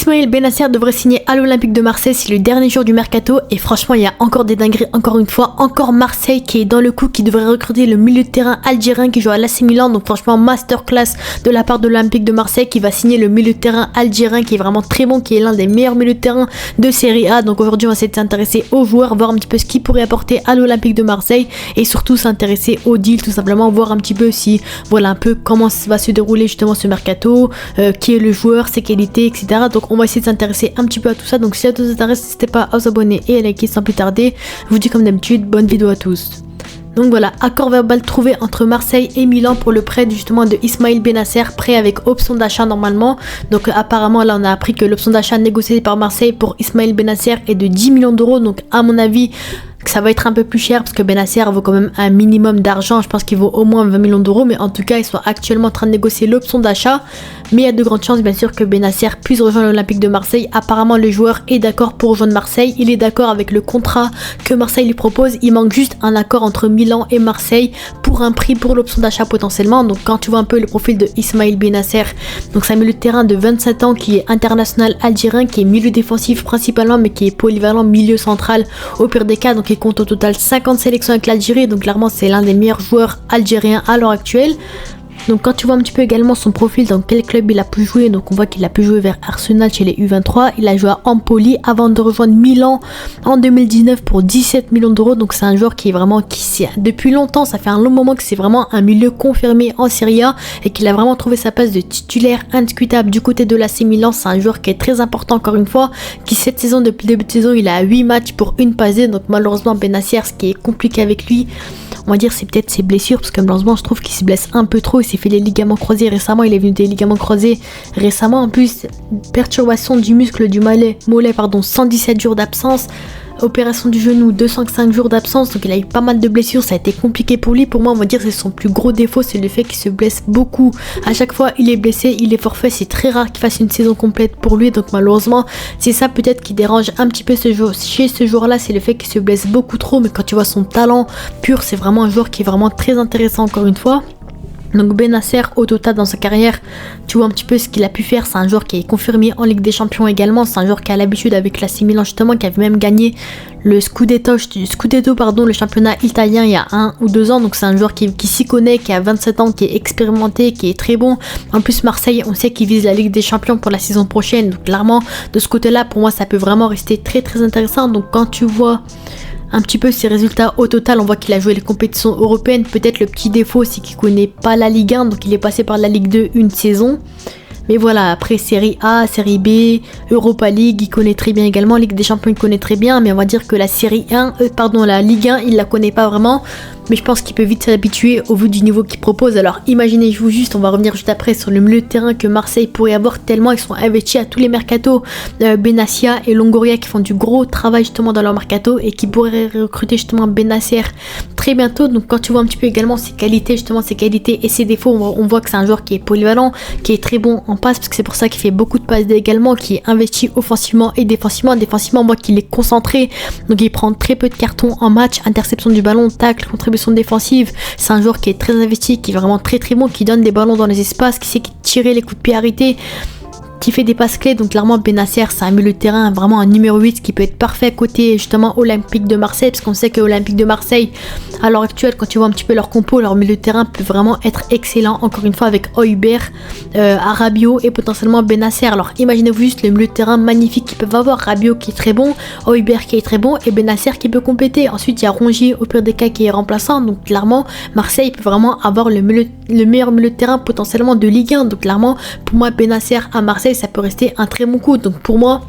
Ismaël Bennacer devrait signer à l'Olympique de Marseille, c'est le dernier jour du mercato et franchement il y a encore des dingueries, encore une fois, encore Marseille qui est dans le coup, qui devrait recruter le milieu de terrain algérien qui joue à l'AC Milan, donc franchement masterclass de la part de l'Olympique de Marseille qui va signer le milieu de terrain algérien qui est vraiment très bon, qui est l'un des meilleurs milieux de terrain de Serie A. Donc aujourd'hui on va essayer de s'intéresser aux joueurs, voir un petit peu ce qu'il pourrait apporter à l'Olympique de Marseille et surtout s'intéresser au deal, tout simplement voir un petit peu si, voilà un peu comment va se dérouler justement ce mercato, qui est le joueur, ses qualités, etc. Donc on va essayer de s'intéresser un petit peu à tout ça. Donc si ça vous intéresse, n'hésitez pas à vous abonner et à liker sans plus tarder. Je vous dis comme d'habitude, bonne vidéo à tous. Donc voilà, accord verbal trouvé entre Marseille et Milan pour le prêt justement de Ismaël Bennacer, prêt avec option d'achat normalement. Donc apparemment là on a appris que l'option d'achat négociée par Marseille pour Ismaël Bennacer est de 10 millions d'euros. Donc à mon avis ça va être un peu plus cher parce que Bennacer vaut quand même un minimum d'argent. Je pense qu'il vaut au moins 20 millions d'euros, mais en tout cas ils sont actuellement en train de négocier l'option d'achat. Mais il y a de grandes chances bien sûr que Bennacer puisse rejoindre l'Olympique de Marseille. Apparemment le joueur est d'accord pour rejoindre Marseille, il est d'accord avec le contrat que Marseille lui propose. Il manque juste un accord entre Milan et Marseille pour un prix pour l'option d'achat potentiellement. Donc quand tu vois un peu le profil de Ismaël Bennacer, donc c'est un milieu de terrain de 27 ans qui est international algérien, qui est milieu défensif principalement mais qui est polyvalent milieu central au pire des cas. Donc il compte au total 50 sélections avec l'Algérie, donc clairement c'est l'un des meilleurs joueurs algériens à l'heure actuelle. Donc quand tu vois un petit peu également son profil, dans quel club il a pu jouer, donc on voit qu'il a pu jouer vers Arsenal chez les U23, il a joué à Empoli avant de rejoindre Milan en 2019 pour 17 millions d'euros. Donc c'est un joueur qui est vraiment, depuis longtemps, ça fait un long moment que c'est vraiment un milieu confirmé en Serie A et qu'il a vraiment trouvé sa place de titulaire indiscutable du côté de l'AC Milan. C'est un joueur qui est très important encore une fois, qui cette saison, depuis le début de saison, il a 8 matchs pour une passée. Donc malheureusement Bennacer, ce qui est compliqué avec lui, on va dire c'est peut-être ses blessures, parce que malheureusement je trouve qu'il se blesse un peu trop. Il s'est fait les ligaments croisés récemment, il est venu des ligaments croisés récemment, en plus perturbation du muscle du mollet, 117 jours d'absence, opération du genou, 205 jours d'absence. Donc il a eu pas mal de blessures, ça a été compliqué pour lui. Pour moi on va dire c'est son plus gros défaut, c'est le fait qu'il se blesse beaucoup. À chaque fois il est blessé, il est forfait, c'est très rare qu'il fasse une saison complète pour lui. Donc malheureusement c'est ça peut-être qui dérange un petit peu chez ce joueur là, c'est le fait qu'il se blesse beaucoup trop. Mais quand tu vois son talent pur, c'est vraiment un joueur qui est vraiment très intéressant encore une fois. Donc Bennacer au total dans sa carrière, tu vois un petit peu ce qu'il a pu faire. C'est un joueur qui est confirmé en Ligue des Champions également. C'est un joueur qui a l'habitude avec l'AC Milan justement, qui avait même gagné le Scudetto, le championnat italien il y a 1 ou 2 ans. Donc c'est un joueur qui s'y connaît, qui a 27 ans, qui est expérimenté, qui est très bon. En plus Marseille, on sait qu'il vise la Ligue des Champions pour la saison prochaine. Donc clairement de ce côté là, pour moi ça peut vraiment rester très très intéressant. Donc quand tu vois un petit peu ses résultats au total, on voit qu'il a joué les compétitions européennes. Peut-être le petit défaut c'est qu'il connaît pas la Ligue 1, donc il est passé par la Ligue 2 une saison. Mais voilà, après Série A, Série B, Europa League, il connaît très bien également. Ligue des Champions, il connaît très bien. Mais on va dire que la la Ligue 1, il la connaît pas vraiment. Mais je pense qu'il peut vite s'habituer au vu du niveau qu'il propose. Alors imaginez-vous juste, on va revenir juste après sur le milieu de terrain que Marseille pourrait avoir, tellement ils sont investis à tous les mercatos. Benassia et Longoria qui font du gros travail justement dans leur mercato et qui pourraient recruter justement Bennacer très bientôt. Donc quand tu vois un petit peu également ses qualités et ses défauts, on voit que c'est un joueur qui est polyvalent, qui est très bon en passe, parce que c'est pour ça qu'il fait beaucoup de passes également, qui est investi offensivement et défensivement. Défensivement, on voit qu'il est concentré, donc il prend très peu de cartons en match, interception du ballon, tacle, contribution défensive. C'est un joueur qui est très investi, qui est vraiment très très bon, qui donne des ballons dans les espaces, qui sait tirer les coups de pied arrêtés, qui fait des passes clés. Donc clairement Bennacer c'est un milieu de terrain, vraiment un numéro 8 qui peut être parfait à côté justement Olympique de Marseille, parce qu'on sait que Olympique de Marseille à l'heure actuelle, quand tu vois un petit peu leur compo, leur milieu de terrain peut vraiment être excellent, encore une fois avec Højbjerg, Rabiot et potentiellement Bennacer. Alors imaginez-vous juste le milieu de terrain magnifique qu'ils peuvent avoir, Rabiot qui est très bon, Højbjerg qui est très bon et Bennacer qui peut compléter. Ensuite il y a Rongier au pire des cas qui est remplaçant. Donc clairement Marseille peut vraiment avoir le meilleur milieu de terrain potentiellement de Ligue 1. Donc clairement pour moi Bennacer à Marseille ça peut rester un très bon coup. Donc pour moi,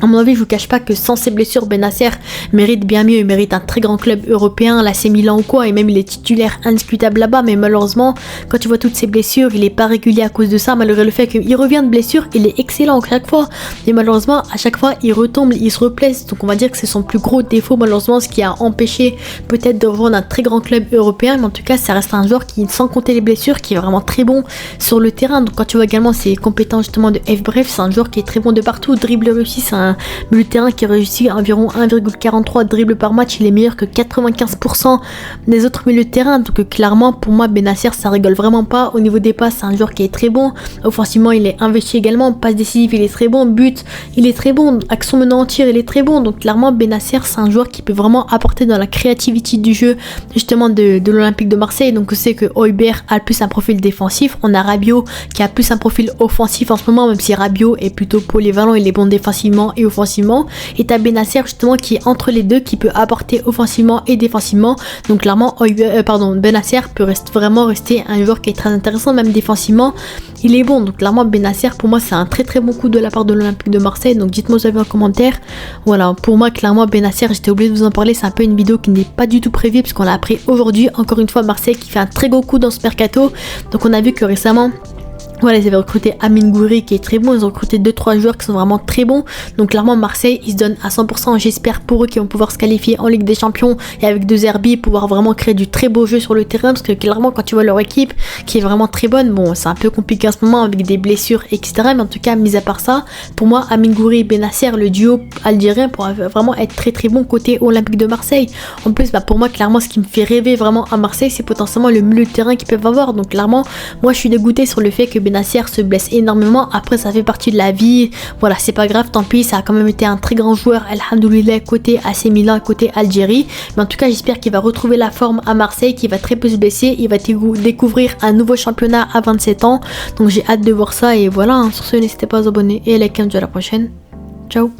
à mon avis, je vous cache pas que sans ses blessures, Bennacer mérite bien mieux. Il mérite un très grand club européen, l'AC Milan ou quoi, et même il est titulaire indiscutable là-bas. Mais malheureusement, quand tu vois toutes ses blessures, il est pas régulier à cause de ça. Malgré le fait qu'il revient de blessure, il est excellent à chaque fois. Et malheureusement, à chaque fois, il retombe, il se replace. Donc on va dire que c'est son plus gros défaut, malheureusement, ce qui a empêché peut-être de rejoindre un très grand club européen. Mais en tout cas, ça reste un joueur qui, sans compter les blessures, qui est vraiment très bon sur le terrain. Donc quand tu vois également ses compétences justement de F-Bref, c'est un joueur qui est très bon de partout. Dribble réussi, c'est un un milieu de terrain qui réussit environ 1,43 dribbles par match. Il est meilleur que 95% des autres milieux de terrain. Donc clairement, pour moi, Benacer, ça rigole vraiment pas. Au niveau des passes, c'est un joueur qui est très bon. Offensivement, il est investi également. Passe décisive, il est très bon. But, il est très bon. Action menant en tir, il est très bon. Donc clairement, Benacer, c'est un joueur qui peut vraiment apporter dans la créativité du jeu, justement de l'Olympique de Marseille. Donc on sait que Højbjerg a plus un profil défensif. On a Rabiot qui a plus un profil offensif en ce moment, même si Rabiot est plutôt polyvalent, il est bon défensivement et offensivement. Et t'as Benacer justement qui est entre les deux, qui peut apporter offensivement et défensivement. Donc clairement, Benacer peut vraiment rester un joueur qui est très intéressant, même défensivement. Il est bon. Donc clairement, Benacer, pour moi, c'est un très très bon coup de la part de l'Olympique de Marseille. Donc dites-moi ça en commentaire. Voilà, pour moi, clairement, Benacer, j'étais obligé de vous en parler. C'est un peu une vidéo qui n'est pas du tout prévue, puisqu'on l'a appris aujourd'hui. Encore une fois, Marseille qui fait un très gros coup dans ce mercato. Donc on a vu que récemment, voilà, ils avaient recruté Amine Gouiri qui est très bon. Ils ont recruté 2-3 joueurs qui sont vraiment très bons. Donc clairement, Marseille, ils se donnent à 100%. J'espère pour eux qu'ils vont pouvoir se qualifier en Ligue des Champions et avec De Zerbi pouvoir vraiment créer du très beau jeu sur le terrain. Parce que clairement, quand tu vois leur équipe qui est vraiment très bonne, bon, c'est un peu compliqué en ce moment avec des blessures, etc. Mais en tout cas, mis à part ça, pour moi, Amine Gouiri et Benacer, le duo algérien, pourra vraiment être très très bon côté Olympique de Marseille. En plus, pour moi, clairement, ce qui me fait rêver vraiment à Marseille, c'est potentiellement le milieu de terrain qu'ils peuvent avoir. Donc clairement, moi, je suis dégoûté sur le fait que Benacer se blesse énormément. Après, ça fait partie de la vie. Voilà, c'est pas grave, tant pis. Ça a quand même été un très grand joueur, alhamdoulilah, côté AC Milan, côté Algérie. Mais en tout cas, j'espère qu'il va retrouver la forme à Marseille, qu'il va très peu se blesser. Il va découvrir un nouveau championnat à 27 ans. Donc, j'ai hâte de voir ça. Et voilà, sur ce, n'hésitez pas à vous abonner et à liker. À la prochaine. Ciao.